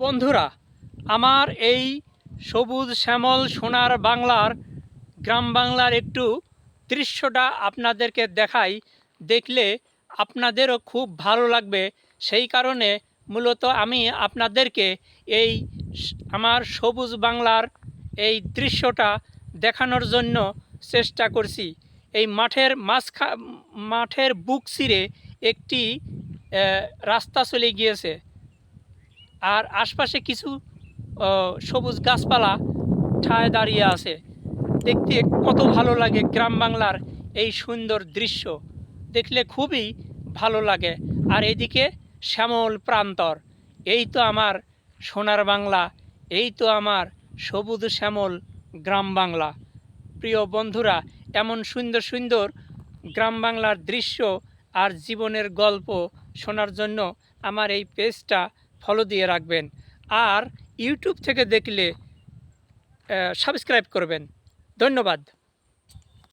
বন্ধুরা, আমার এই সবুজ শ্যামল সোনার বাংলার গ্রাম বাংলার একটু দৃশ্যটা আপনাদেরকে দেখাই। দেখলে আপনাদেরও খুব ভালো লাগবে। সেই কারণে মূলত আমি আপনাদেরকে এই আমার সবুজ বাংলার এই দৃশ্যটা দেখানোর জন্য চেষ্টা করছি। এই মাঠের বুক চিরে একটি রাস্তা চলে গিয়েছে, আর আশপাশে কিছু সবুজ গাছপালা ঠায় দাঁড়িয়ে আছে। দেখতে কত ভালো লাগে। গ্রাম বাংলার এই সুন্দর দৃশ্য দেখলে খুবই ভালো লাগে। আর এদিকে শ্যামল প্রান্তর। এই তো আমার সোনার বাংলা, এই তো আমার সবুজ শ্যামল গ্রাম বাংলা। প্রিয় বন্ধুরা, এমন সুন্দর সুন্দর গ্রাম বাংলার দৃশ্য আর জীবনের গল্প শোনার জন্য আমার এই পেজটা ফলো দিয়ে রাখবেন। আর ইউটিউব থেকে দেখলে সাবস্ক্রাইব করবেন। ধন্যবাদ।